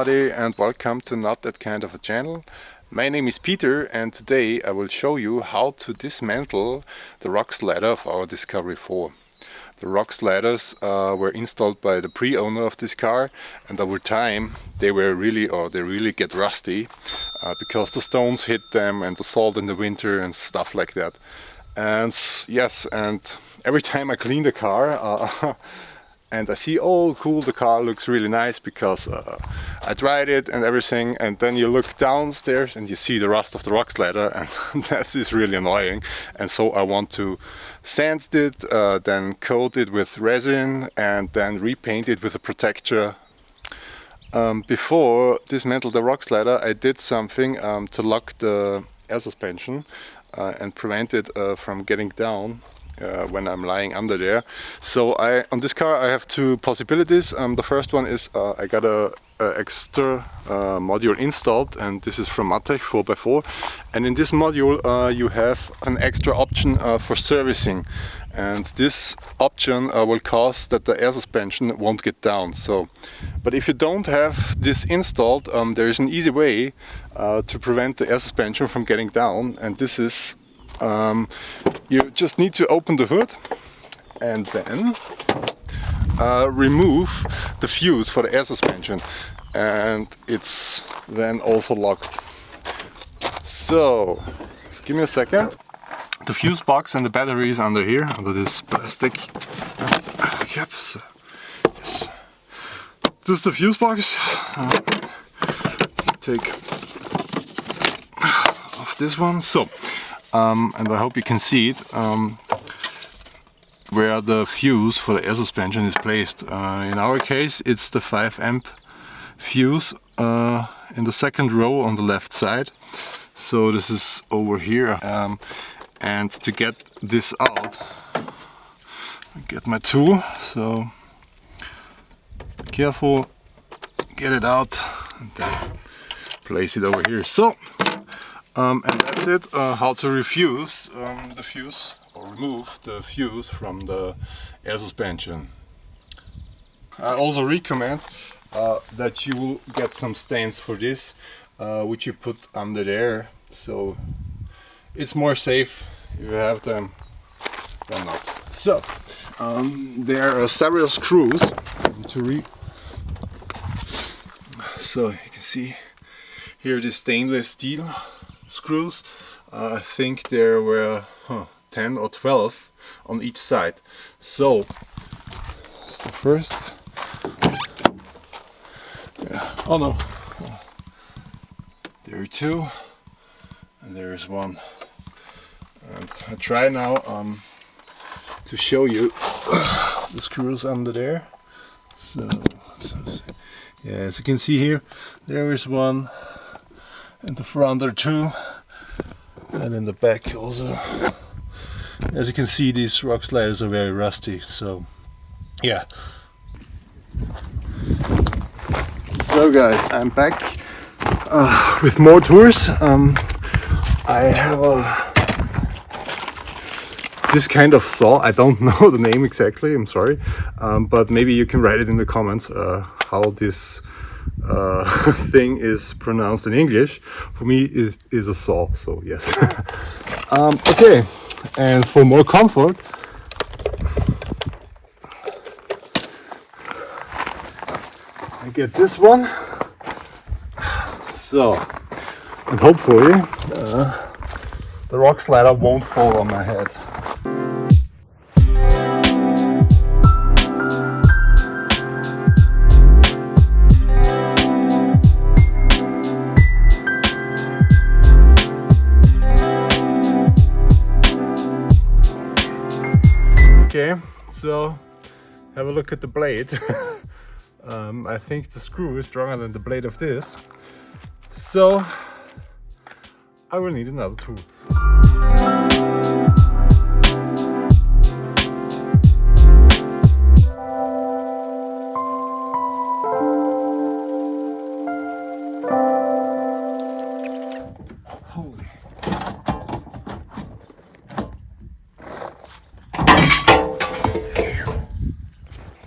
everybody and welcome to Not That Kind of a Channel. My name is Peter and today I will show you how to dismantle the rocks ladder of our Discovery 4. The rocks ladders were installed by the pre-owner of this car, and over time they really get rusty because the stones hit them and the salt in the winter and stuff like that. And yes, and every time I clean the car and I see, oh cool, the car looks really nice because I dried it and everything, and then you look downstairs and you see the rust of the rocks ladder, and that is really annoying. And so I want to sand it, then coat it with resin and then repaint it with a protector. Before dismantle the rocks ladder, I did something to lock the air suspension and prevent it from getting down when I'm lying under there. So on this car I have two possibilities. The first one is I got a extra module installed, and this is from Matech 4x4, and in this module you have an extra option for servicing, and this option will cause that the air suspension won't get down. But if you don't have this installed, there is an easy way to prevent the air suspension from getting down, and this is you just need to open the hood and then remove the fuse for the air suspension, and it's then also locked. So just give me a second. The fuse box and the battery is under here, under this plastic cap. So, yes, this is the fuse box. Take off this one. So and I hope you can see it, where the fuse for the air suspension is placed. In our case it's the 5 amp fuse in the second row on the left side. So this is over here, and to get this out, I get my tool, so be careful, get it out and then place it over here. So and that's it, how to refuse the fuse or remove the fuse from the air suspension. I also recommend that you will get some stands for this, which you put under there, so it's more safe if you have them than not. So there are several screws so you can see here the stainless steel screws. I think there were 10 or 12 on each side. So that's the first. Yeah. Oh no, there are two and there is one. And I try now to show you the screws under there. So yeah, as you can see here, there is one. In the front are two, and in the back also. As you can see, these rock sliders are very rusty, so yeah. So guys, I'm back with more tours. I have this kind of saw. I don't know the name exactly, I'm sorry, but maybe you can write it in the comments how this thing is pronounced in English. For me is a saw, so yes. Okay, and for more comfort I get this one. So, and hopefully the rock slider won't fall on my head. Okay, so have a look at the blade. I think the screw is stronger than the blade of this, so I will need another tool. Holy.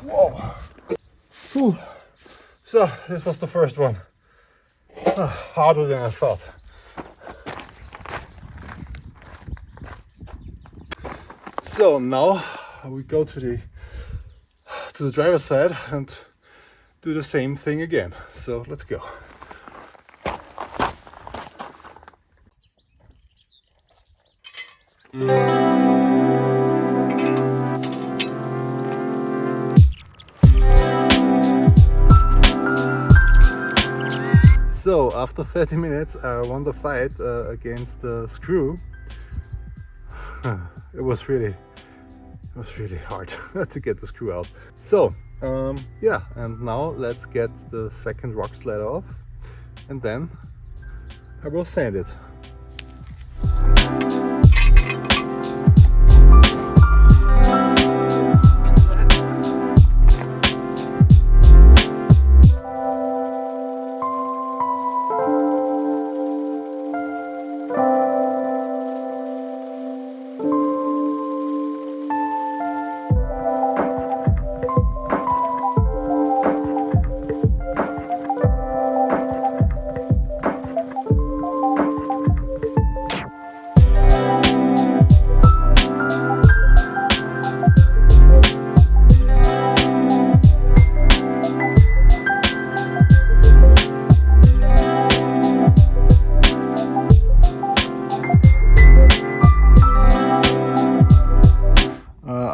Whoa. Whew. So this was the first one. Harder than I thought. So now we go to the driver's side and do the same thing again. So let's go. So after 30 minutes I won the fight against the screw. It was really hard to get the screw out. So yeah, and now let's get the second rock slider off and then I will sand it.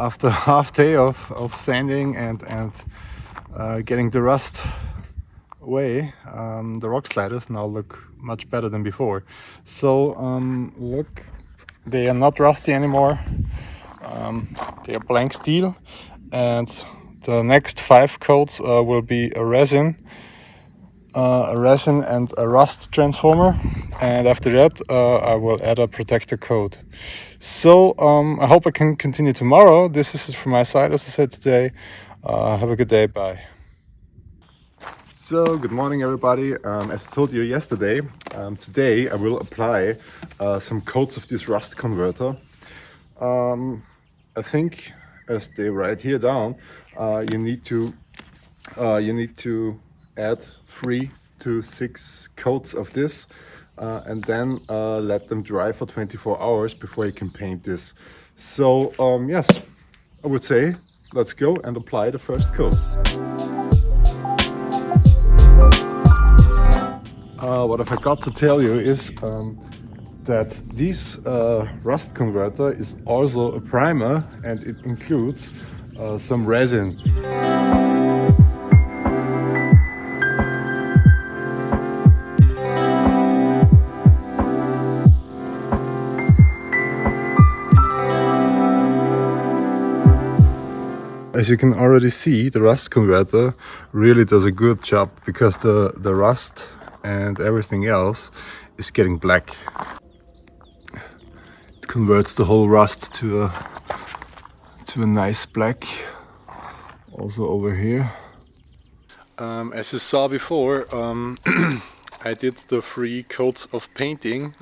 After half day of sanding and getting the rust away, the rock sliders now look much better than before. So look, they are not rusty anymore. They are blank steel, and the next 5 coats will be a resin and a rust transformer, and after that I will add a protector coat. So I hope I can continue tomorrow. This is it from my side, as I said today. Have a good day. Bye. So good morning everybody. As I told you yesterday, today I will apply some coats of this rust converter. I think, as they write here down, you need to add 3 to 6 coats of this and then let them dry for 24 hours before you can paint this. So yes, I would say let's go and apply the first coat. What I forgot to tell you is that this rust converter is also a primer, and it includes some resin. As you can already see, the rust converter really does a good job, because the rust and everything else is getting black. It converts the whole rust to a nice black. Also over here. As you saw before, I did the 3 coats of painting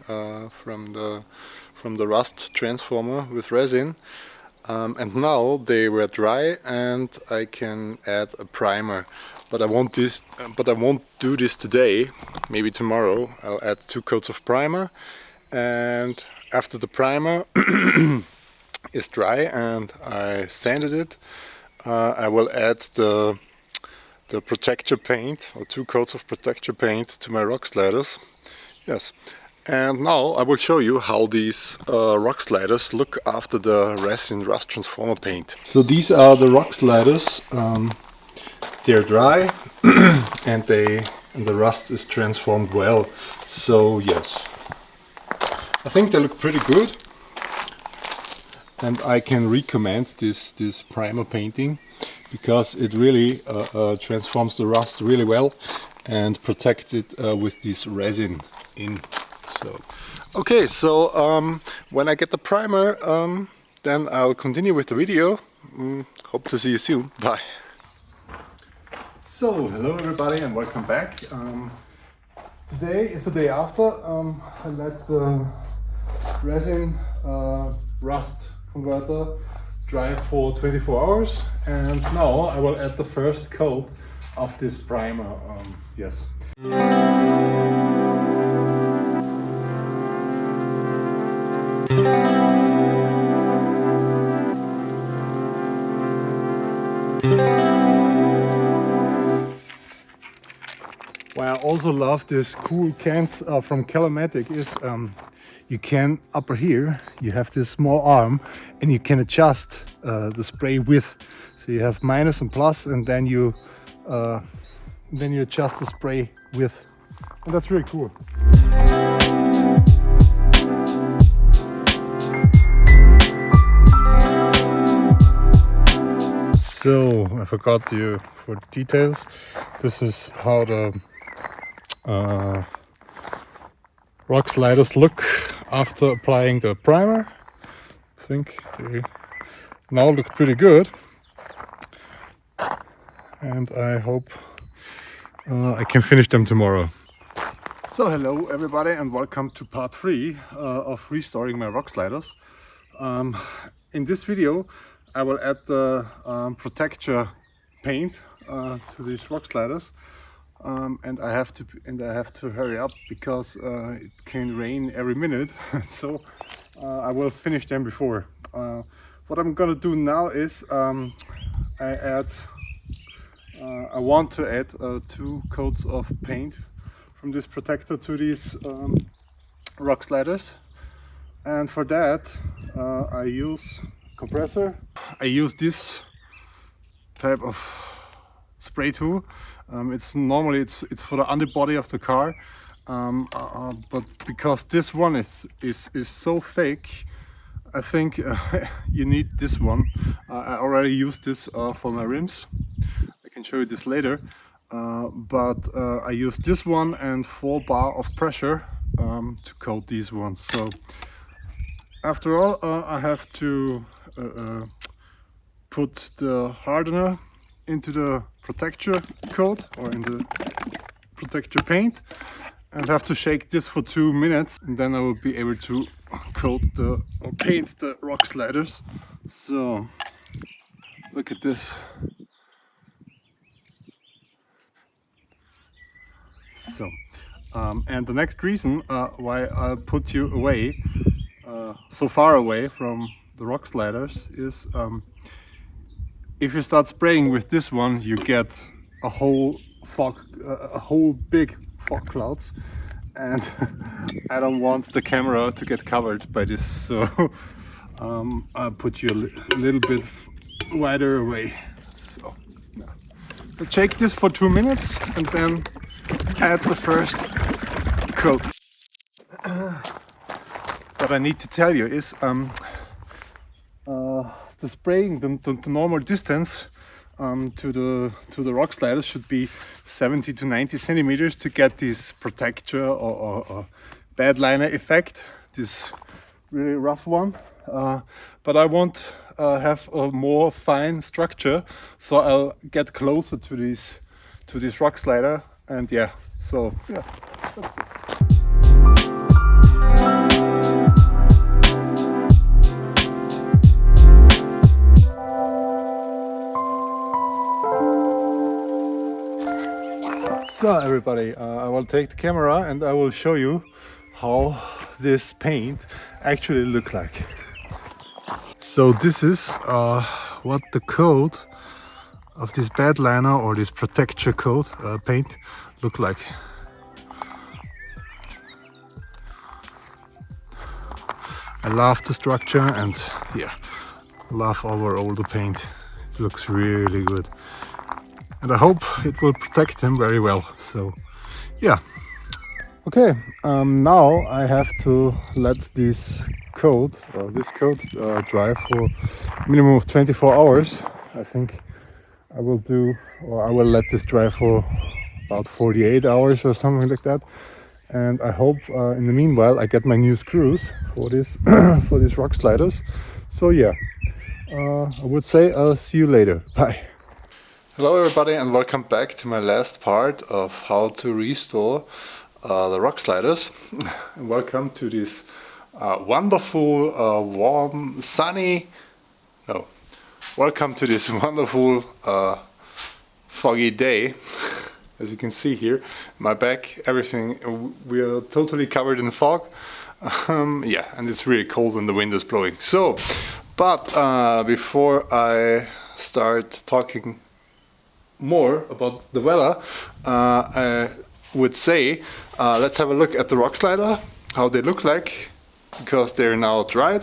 from the rust transformer with resin. And now they were dry and I can add a primer, but I won't do this today. Maybe tomorrow I'll add 2 coats of primer, and after the primer is dry and I sanded it, I will add the protector paint, or 2 coats of protector paint, to my rock sliders. Yes. And now I will show you how these rock sliders look after the resin rust transformer paint. So these are the rock sliders. They're dry and the rust is transformed well. So yes, I think they look pretty good, and I can recommend this primer painting, because it really transforms the rust really well and protects it with this resin in. So, okay, so when I get the primer, then I'll continue with the video. Hope to see you soon. Bye. So, hello everybody and welcome back. Today is the day after. I let the resin rust converter dry for 24 hours, and now I will add the first coat of this primer. Yes. Why I also love this cool cans from Calamatic is you can, upper here, you have this small arm and you can adjust the spray width. So you have minus and plus, and then you adjust the spray width. And that's really cool. So I forgot you for details. This is how the rock sliders look after applying the primer. I think they now look pretty good, and I hope I can finish them tomorrow. So hello everybody, and welcome to part 3 of restoring my rock sliders. In this video I will add the protector paint to these rock sliders. And I have to hurry up because it can rain every minute. So I will finish them before. What I'm gonna do now is I want to add 2 coats of paint from this protector to these rock sliders, and for that I use compressor. I use this type of spray tool. It's normally it's for the underbody of the car, but because this one is so thick, I think you need this one. I already used this for my rims. I can show you this later, but I use this one and 4 bar of pressure to coat these ones. So after all, I have to put the hardener into the protector coat or in the protector paint, and have to shake this for 2 minutes, and then I will be able to coat or paint the rock sliders. So look at this. So and the next reason why I put you away so far away from the rock sliders is if you start spraying with this one, you get a whole big fog clouds, and I don't want the camera to get covered by this, so I'll put you a little bit wider away. So yeah. I'll shake this for 2 minutes and then add the first coat. What I need to tell you is the spraying, the normal distance to the rock sliders should be 70 to 90 centimeters to get this protector or bedliner effect, this really rough one. But I want have a more fine structure, so I'll get closer to this rock slider, and yeah, so yeah. So everybody, I will take the camera and I will show you how this paint actually look like. So this is what the coat of this bedliner or this protector coat paint look like. I love the structure, and yeah, love overall the paint. It looks really good. And I hope it will protect him very well. So yeah. Okay, now I have to let this coat dry for a minimum of 24 hours. I think I will let this dry for about 48 hours or something like that. And I hope in the meanwhile I get my new screws for this for these rock sliders. So yeah, I would say I'll see you later. Bye. Hello everybody, and welcome back to my last part of how to restore the rock sliders. Welcome to this wonderful, warm, sunny, welcome to this wonderful foggy day. As you can see here, my back, everything, we are totally covered in fog. Yeah, and it's really cold when the wind is blowing. So, but before I start talking more about the weather, I would say let's have a look at the rock slider, how they look like, because they're now dried.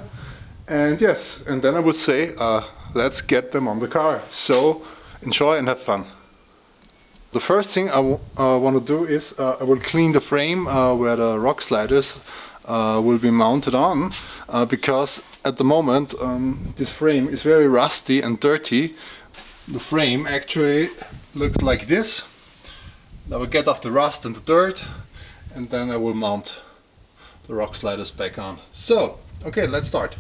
And yes, and then I would say let's get them on the car. So enjoy and have fun. The first thing I want to do is I will clean the frame where the rock sliders will be mounted on, because at the moment this frame is very rusty and dirty. The frame actually looks like this. I will get off the rust and the dirt, and then I will mount the rock sliders back on. So, okay, let's start.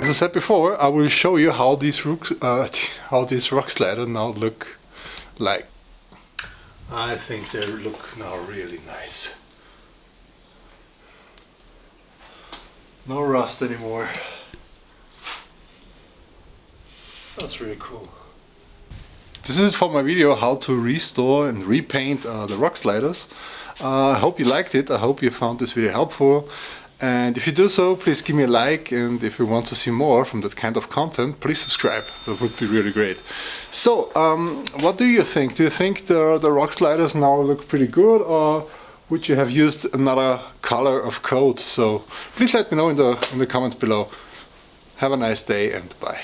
As I said before, I will show you how these rock sliders now look like. I think they look now really nice. No rust anymore. That's really cool. This is it for my video how to restore and repaint the rock sliders. I hope you liked it. I hope you found this video helpful. And if you do so, please give me a like, and if you want to see more from that kind of content, please subscribe. That would be really great. So, what do you think? Do you think the rock sliders now look pretty good, or would you have used another color of coat? So please let me know in the comments below. Have a nice day and bye.